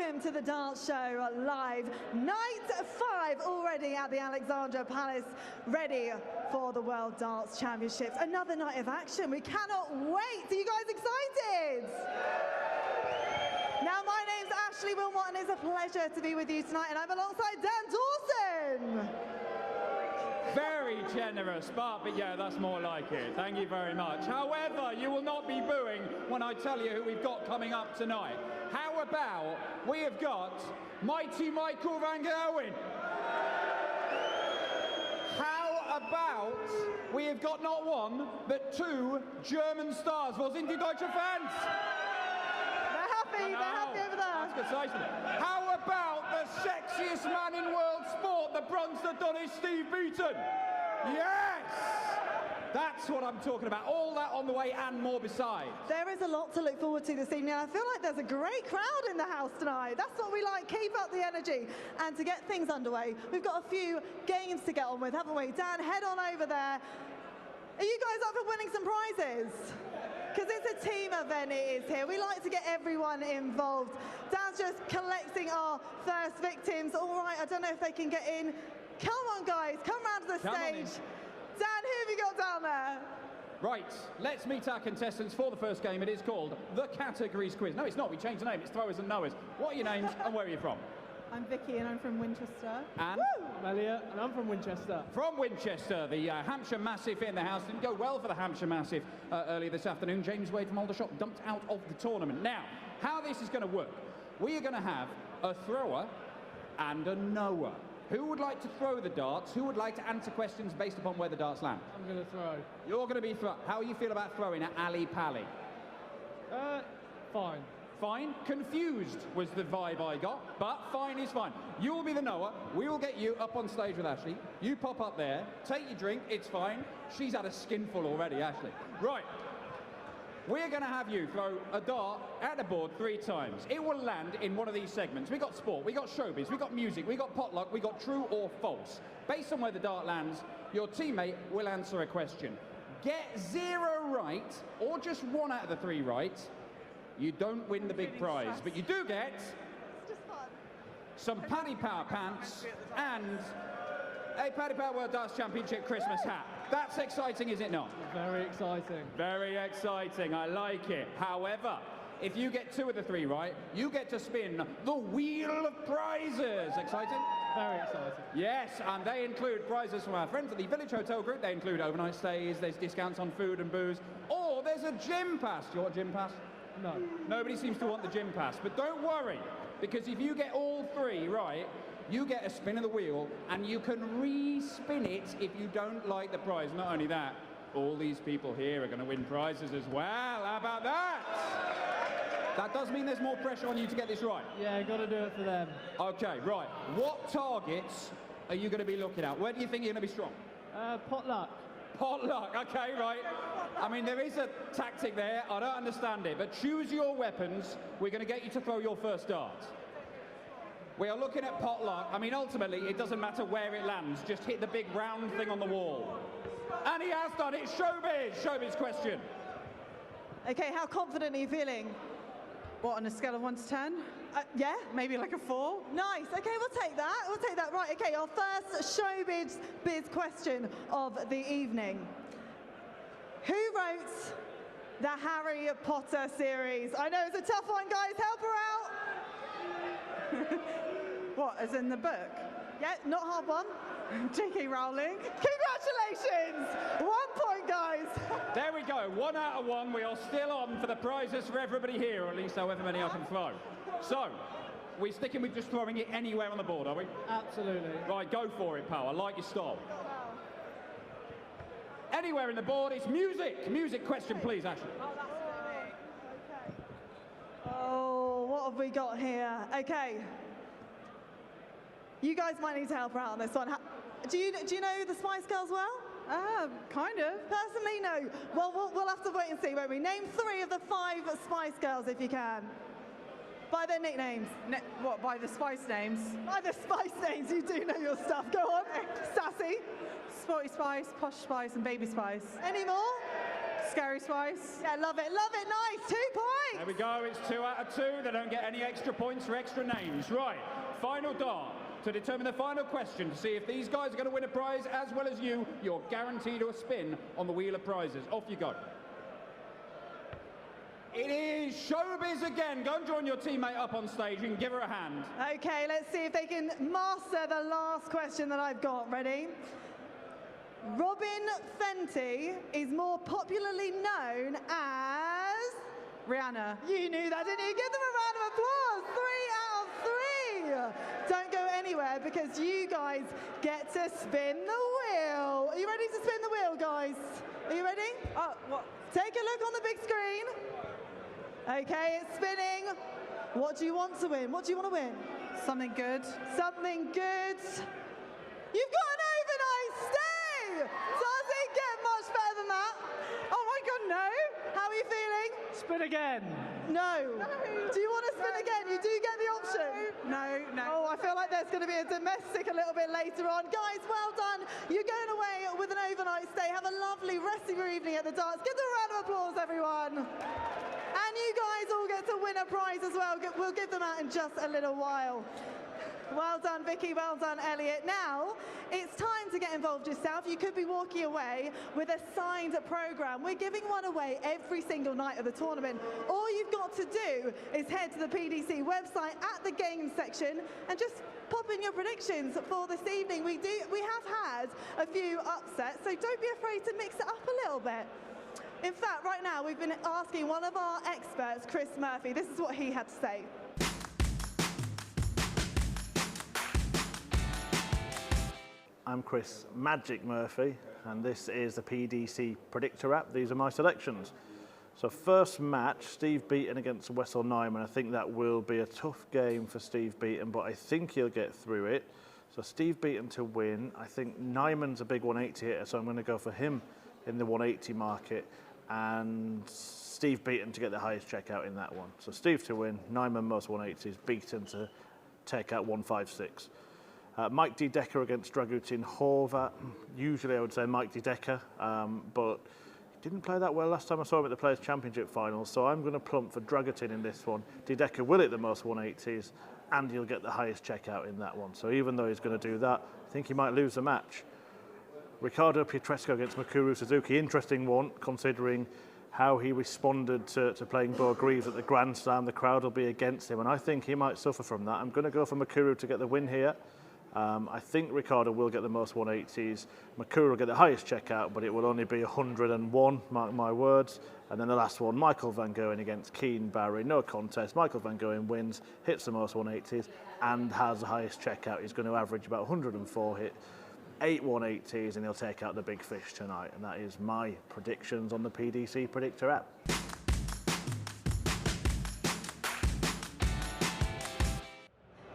welcome to the Dance Show Live. Night 5 already at the Alexandra Palace, ready for the World Dance Championships. Another night of action. We cannot wait. Are you guys excited? Now, my name's Ashleigh Wilmot, and it's a pleasure to be with you tonight, and I'm alongside Dawson. Very generous, but yeah, that's more like it. Thank you very much. However, you will not be booing when I tell you who we've got coming up tonight. How about we have got Mighty Michael van Gerwen? How about we have got not one, but 2 German stars? Wo sind die deutschen Fans? They're happy over there. That's good. How about the sexiest man in world sport, the bronze that done is Steve Beaton? Yes! That's what I'm talking about. All that on the way and more besides. There is a lot to look forward to this evening. I feel like there's a great crowd in the house tonight. That's what we like. Keep up the energy. And to get things underway, we've got a few games to get on with, haven't we? Dan, head on over there. Are you guys up for winning some prizes? Because it's a team event, it is here. We like to get everyone involved. Dan's just collecting our first victims. All right, I don't know if they can get in. Come on, guys, come round to the stage. Dan, who have you got down there? Right, let's meet our contestants for the first game. It is called the Categories Quiz. No, it's not. We changed the name. It's Throwers and Knowers. What are your names and where are you from? I'm Vicky and I'm from Winchester. And? Woo! I'm Elliot and I'm from Winchester. From Winchester, the Hampshire Massive in the house. Didn't go well for the Hampshire Massive earlier this afternoon. James Wade from Aldershot dumped out of the tournament. Now, how this is going to work, we are going to have a thrower and a knower. Who would like to throw the darts? Who would like to answer questions based upon where the darts land? I'm going to throw. You're going to be throw. How do you feel about throwing at Ali Pally? Fine. Fine. Confused was the vibe I got, but fine is fine. You will be the knower. We will get you up on stage with Ashleigh. You pop up there, take your drink, it's fine. She's had a skinful already, Ashleigh. Right. We're going to have you throw a dart at the board 3 times. It will land in one of these segments. We got sport, we got showbiz, we got music, we got potluck, we got true or false. Based on where the dart lands, your teammate will answer a question. Get 0 right, or just 1 out of the 3 right. You don't win the big prize, but you do get some Paddy Power pants and a Paddy Power World Darts Championship Christmas hat. That's exciting, is it not? Very exciting. Very exciting, I like it. However, if you get 2 of the 3 right, you get to spin the Wheel of Prizes. Exciting? Very exciting. Yes, and they include prizes from our friends at the Village Hotel Group. They include overnight stays, there's discounts on food and booze, or there's a gym pass. Do you want a gym pass? No. Nobody seems to want the gym pass, but don't worry, because if you get all 3 right, you get a spin of the wheel, and you can re-spin it if you don't like the prize. Not only that, all these people here are going to win prizes as well. How about that? That does mean there's more pressure on you to get this right. Yeah, got to do it for them. Okay, right. What targets are you going to be looking at? Where do you think you're going to be strong? Potluck. Potluck, okay, right. I mean, there is a tactic there. I don't understand it. But choose your weapons. We're going to get you to throw your first dart. We are looking at potluck. I mean, ultimately, it doesn't matter where it lands. Just hit the big round thing on the wall. And he has done it. Showbiz. Showbiz question. Okay, how confident are you feeling? What, on a scale of 1 to 10? Yeah? Maybe like a 4? Nice. Okay, we'll take that. We'll take that. Right, okay, our first showbiz question of the evening. Who wrote the Harry Potter series? I know it's a tough one, guys. Help her out. What, as in the book? Yeah, not hard one. J.K. Rowling. Congratulations! 1 point, guys. There we go. 1 out of 1. We are still on for the prizes for everybody here, or at least however many I can throw. So, we're sticking with just throwing it anywhere on the board, are we? Absolutely. Right, go for it, pal. I like your style. Anywhere in the board, it's music. Music question, please, Ashleigh. Oh, that's okay. Oh, what have we got here? Okay. You guys might need to help her out on this one. Do you know the Spice Girls well? Kind of. Personally, no. Well, we'll have to wait and see, won't we? Name 3 of the 5 Spice Girls, if you can. By their nicknames. What, by the Spice names? By the Spice names, you do know your stuff. Go on. Sassy. Sporty Spice, Posh Spice, and Baby Spice. Any more? Scary Spice. Yeah, love it, nice, 2 points. There we go, it's 2 out of 2. They don't get any extra points for extra names. Right, final dart to determine the final question to see if these guys are going to win a prize as well as you. You're guaranteed a spin on the wheel of prizes. Off you go. It is Showbiz again. Go and join your teammate up on stage. You can give her a hand. Okay, let's see if they can master the last question that I've got. Ready? Robin Fenty is more popularly known as... Rihanna. You knew that, didn't you? Give them a round of applause. 3 out of 3. Don't go anywhere because you guys get to spin the wheel. Are you ready to spin the wheel, guys? Are you ready? Oh, what? Take a look on the big screen. Okay, it's spinning. What do you want to win? What do you want to win? Something good. Something good. You've got an overnight stay! Does it get much better than that? Oh my God, no. How are you feeling? Spin again. No. Do you want to spin again? You do get the option. No. Oh, I feel like there's going to be a domestic a little bit later on. Guys, well done. You're going away with an overnight stay. Have a lovely rest of your evening at the darts. Give them a round of applause, everyone. And you guys all get to win a prize as well. We'll give them out in just a little while. Well done, Vicky. Well done, Elliot. Now, it's time to get involved yourself. You could be walking away with a signed programme. We're giving one away every single night of the tournament. All you've got to do is head to the PDC website at the games section and just pop in your predictions for this evening. We have had a few upsets, so don't be afraid to mix it up a little bit. In fact, right now, we've been asking one of our experts, Chris Murphy. This is what he had to say. I'm Chris Magic Murphy, and this is the PDC Predictor App. These are my selections. So first match, Steve Beaton against Wessel Nyman. I think that will be a tough game for Steve Beaton, but I think he'll get through it. So Steve Beaton to win. I think Nyman's a big 180 hitter, so I'm going to go for him in the 180 market, and Steve Beaton to get the highest checkout in that one. So Steve to win, Nyman most 180s, Beaton to take out 156. Mike D. Decker against Dragutin Horvat. Usually I would say Mike D. Decker, but he didn't play that well last time I saw him at the Players' Championship Finals, so I'm going to plump for Dragutin in this one. D. Decker will hit the most 180s, and he'll get the highest checkout in that one. So even though he's going to do that, I think he might lose the match. Ricardo Pietreczko against Mikuru Suzuki. Interesting one, considering how he responded to playing Bo Greaves at the Grand Slam. The crowd will be against him, and I think he might suffer from that. I'm going to go for Mikuru to get the win here. I think Ricardo will get the most 180s. Mikuru will get the highest checkout, but it will only be 101, mark my words. And then the last one, Michael Van Goghen against Keen Barry. No contest. Michael Van Goghen wins, hits the most 180s, and has the highest checkout. He's going to average about 104 hit, 8 180s, and he'll take out the big fish tonight. And that is my predictions on the PDC Predictor app.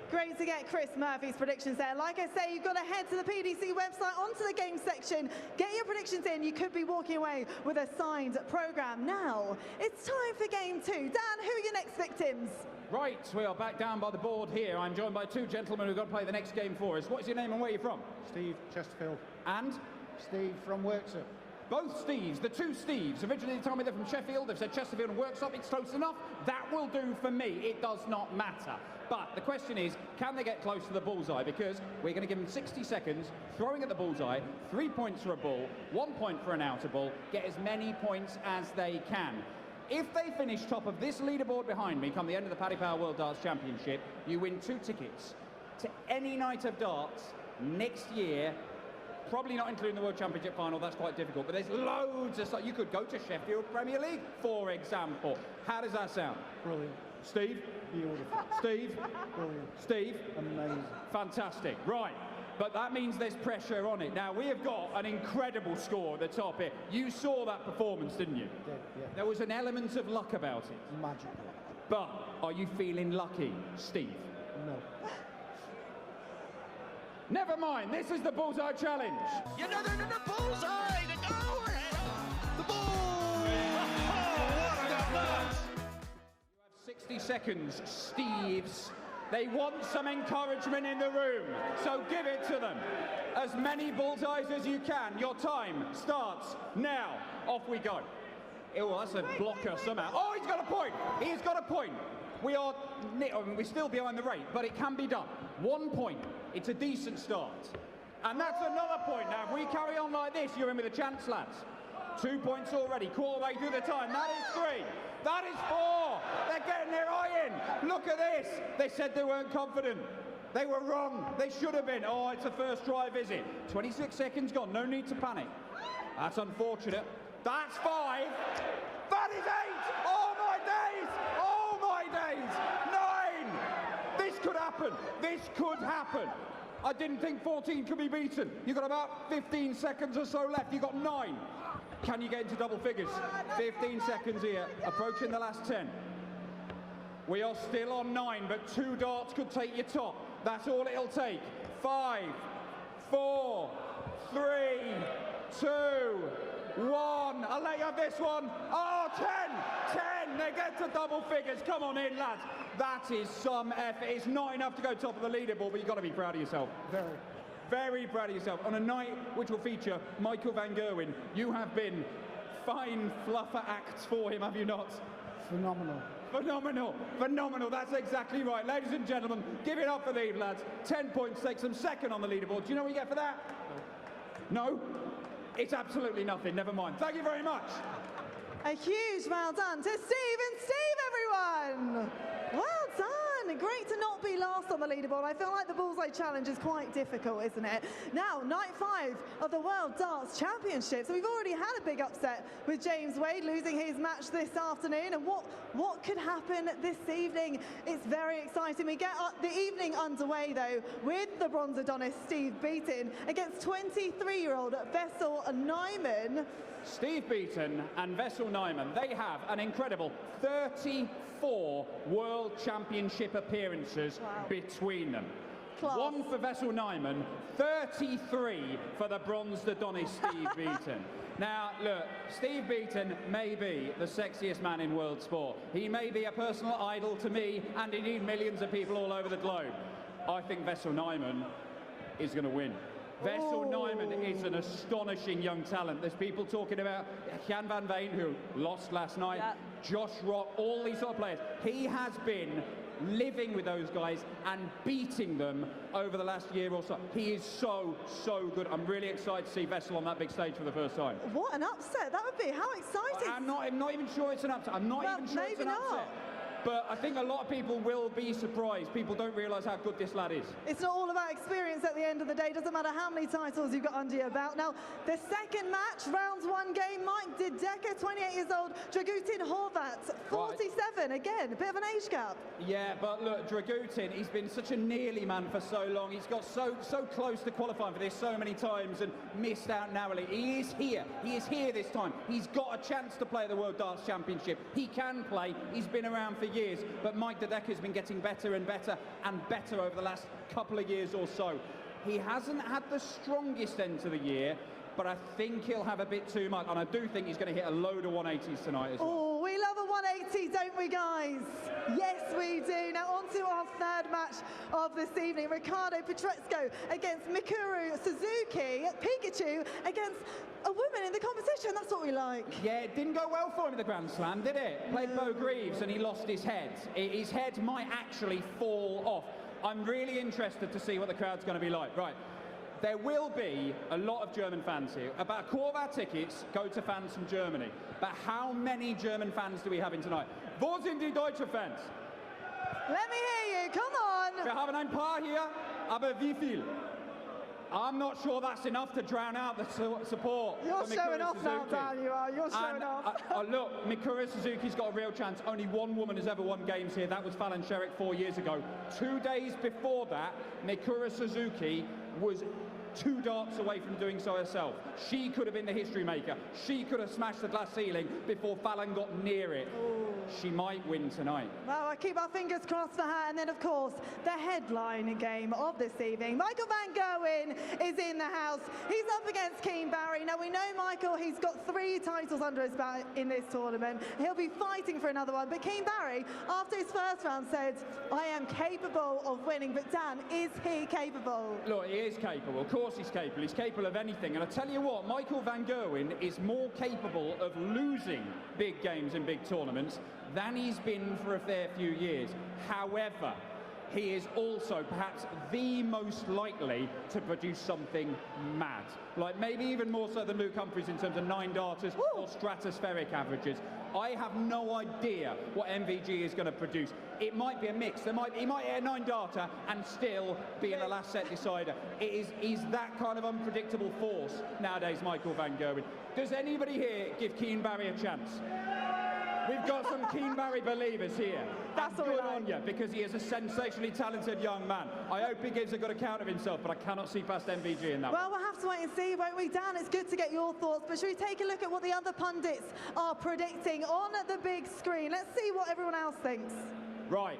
Great to get Chris Murphy's predictions there. Like I say, you've got to head to the PDC website, onto the game section, get your predictions in. You could be walking away with a signed programme. Now, it's time for game 2. Dan, who are your next victims? Right, we are back down by the board here. I'm joined by two gentlemen who've got to play the next game for us. What's your name and where are you from? Steve Chesterfield. And? Steve from Worksop. Both Steves, the two Steves. Originally they told me they're from Sheffield. They've said Chesterfield and Worksop. It's close enough. That will do for me. It does not matter. But the question is, can they get close to the bullseye? Because we're going to give them 60 seconds, throwing at the bullseye, 3 points for a ball, 1 point for an outer ball, get as many points as they can. If they finish top of this leaderboard behind me, come the end of the Paddy Power World Darts Championship, you win 2 tickets to any night of darts next year. Probably not including the World Championship final, that's quite difficult, but there's loads of stuff. You could go to Sheffield Premier League, for example. How does that sound? Brilliant. Steve? Beautiful. Steve? Brilliant. Steve? Amazing. Fantastic. Right. But that means there's pressure on it. Now, we have got an incredible score at the top here. You saw that performance, didn't you? Did, yeah. There was an element of luck about it. Magical. But are you feeling lucky, Steve? No. Never mind, this is the Bullseye Challenge. You know, the bullseye, the goal, the ball. Oh, what about that? You have 60 seconds, Steves. They want some encouragement in the room, so give it to them. As many bullseyes as you can. Your time starts now. Off we go. Oh, that's a blocker somehow. Oh, he's got a point. He's got a point. We're still behind the rate, but it can be done. 1 point. It's a decent start. And that's another point. Now, if we carry on like this, you're in with a chance, lads. 2 points already. Quarter way through the time. That is 3. That is 4. They're getting their eye in. Look at this. They said they weren't confident. They were wrong. They should have been. Oh, it's a first try visit. 26 seconds gone. No need to panic. That's unfortunate. That's 5. That is 8. Oh, my days. Oh, my days. 9. This could happen. This could happen. I didn't think 14 could be beaten. You've got about 15 seconds or so left. You've got 9. Can you get into double figures? 15 seconds here, approaching the last 10. We are still on 9, but 2 darts could take your top. That's all it'll take. 5, 4, 3, 2, 1. I'll let you have this one. Oh, 10. 10. They get to double figures. Come on in, lads. That is some effort. It's not enough to go top of the leaderboard, but you've got to be proud of yourself. Very proud of yourself. On a night which will feature Michael van Gerwen, you have been fine fluffer acts for him, have you not? Phenomenal. Phenomenal, phenomenal. That's exactly right. Ladies and gentlemen, give it up for these lads. 10 points takes them second on the leaderboard. Do you know what you get for that? No? It's absolutely nothing. Never mind. Thank you very much. A huge well done to Steve and Steve, everyone. Well done. Great to not be last on the leaderboard. I feel like the Bullseye Challenge is quite difficult, isn't it? Now, night 5 of the World Darts Championship. So we've already had a big upset with James Wade losing his match this afternoon. And what could happen this evening? It's very exciting. We get the evening underway, though, with the bronze Adonis Steve Beaton against 23-year-old Vessel Nyman. Steve Beaton and Vessel Nyman, they have an incredible 34 World Championship appearances between them. Class. 1 for Vessel Nyman, 33 for the bronzed Adonis Steve Beaton. Now, look, Steve Beaton may be the sexiest man in world sport. He may be a personal idol to me and indeed millions of people all over the globe. I think Vessel Nyman is going to win. Vessel Nyman is an astonishing young talent. There's people talking about Jan van Veen, who lost last night, Josh Rock, all these sort of players. He has been living with those guys and beating them over the last year or so. He is so good. I'm really excited to see Vessel on that big stage for the first time. What an upset that would be. How exciting. I'm not even sure it's an upset. I'm not even sure it's an upset. But I think a lot of people will be surprised. People don't realise how good this lad is. It's not all about experience at the end of the day. Doesn't matter how many titles you've got under your belt. Now, the second match, round 1 game, Mike Dideka, 28 years old, Dragutin Horvat, 47. Right. Again, a bit of an age gap. Yeah, but look, Dragutin, he's been such a nearly man for so long. He's got so close to qualifying for this so many times and missed out narrowly. He is here. He is here this time. He's got a chance to play at the World Darts Championship. He can play. He's been around for years, but Mike Dideka has been getting better and better and better over the last couple of years or so. He hasn't had the strongest end to the year, but I think he'll have a bit too much, and I do think he's going to hit a load of 180s tonight as well. Oh, we love a 180, don't we, guys? Yes, we do. Now on to our third match of this evening. Ricardo Petresco against Mikuru Suzuki. Pikachu against a woman in the competition. That's what we like. Yeah, it didn't go well for him at the Grand Slam, did it? Played Bo Greaves and he lost his head. His head might actually fall off. I'm really interested to see what the crowd's going to be like. Right. There will be a lot of German fans here. About a quarter of our tickets go to fans from Germany. But how many German fans do we have in tonight? Wo sind die deutsche Fans? Let me hear you, come on! Wir haben ein paar hier, aber wie viel? I'm not sure that's enough to drown out the support. You're showing off now, Dan, you are. You're showing off. Look, Mikuru Suzuki's got a real chance. Only one woman has ever won games here. That was Fallon Sherrick 4 years ago. 2 days before that, Mikuru Suzuki was 2 darts away from doing so herself. She could have been the history maker. She could have smashed the glass ceiling before Fallon got near it. Ooh. she might win tonight. Well, I keep our fingers crossed for her. And then, of course, the headline game of this evening. Michael van Gerwen is in the house. He's up against Keane Barry. Now, we know Michael, he's got 3 titles under his belt in this tournament. He'll be fighting for another one. But Keane Barry, after his first round, said, I am capable of winning. But Dan, is he capable? Look, he is capable. Of course he's capable. He's capable of anything. And I tell you what, Michael van Gerwen is more capable of losing big games in big tournaments than he's been for a fair few years. However, he is also perhaps the most likely to produce something mad. Like maybe even more so than Luke Humphries in terms of 9 darters or stratospheric averages. I have no idea what MVG is going to produce. It might be a mix. He might hit a 9 darter and still be in a last set decider. He's that kind of unpredictable force nowadays, Michael van Gerwen. Does anybody here give Keane Barry a chance? We've got some Keane Barry believers here. That's good all right. on you, because he is a sensationally talented young man. I hope he gives a good account of himself, but I cannot see past MVG in that Well, we'll have to wait and see, won't we, Dan? It's good to get your thoughts, but should we take a look at what the other pundits are predicting on the big screen? Let's see what everyone else thinks. Right.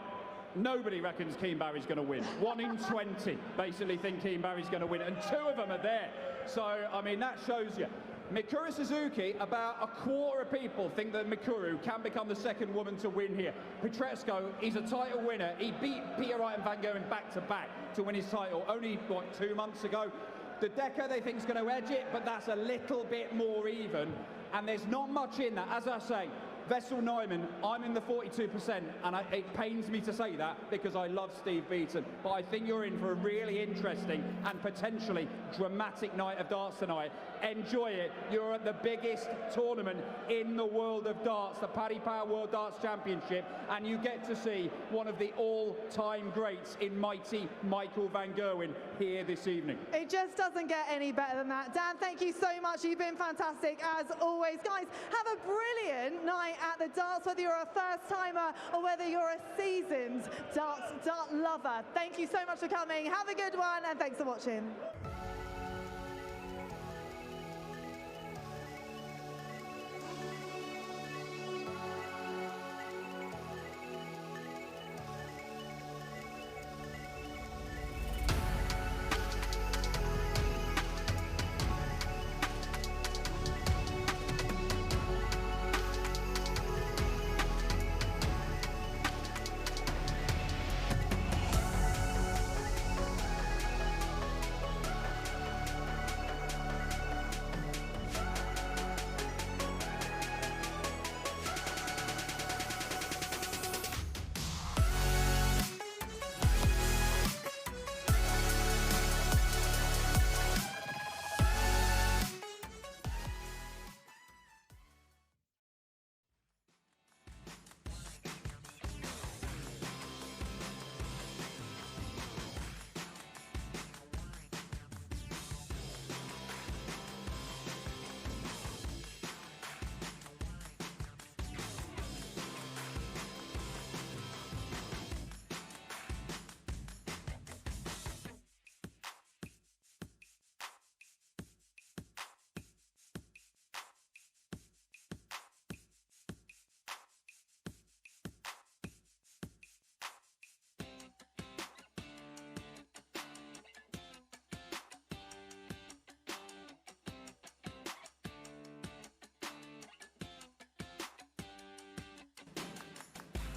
Nobody reckons Keane Barry's going to win. 1 in 20 basically think Keane Barry's going to win, and 2 of them are there. So, I mean, that shows you. Mikuru Suzuki, about a quarter of people think that Mikuru can become the second woman to win here. Petresco, he's a title winner. He beat Peter Wright and Van Gerwen back-to-back to win his title only, 2 months ago. The Decker, they think, is going to edge it, but that's a little bit more even. And there's not much in that. As I say, Vessel Neumann, I'm in the 42%, and it pains me to say that because I love Steve Beaton, but I think you're in for a really interesting and potentially dramatic night of darts tonight. Enjoy it. You're at the biggest tournament in the world of darts, the Paddy Power World Darts Championship, and you get to see one of the all-time greats in mighty Michael van Gerwen here this evening. It just doesn't get any better than that. Dan, thank you so much. You've been fantastic as always. Guys, have a brilliant night at the darts, whether you're a first-timer or whether you're a seasoned dart lover. Thank you so much for coming. Have a good one, and thanks for watching.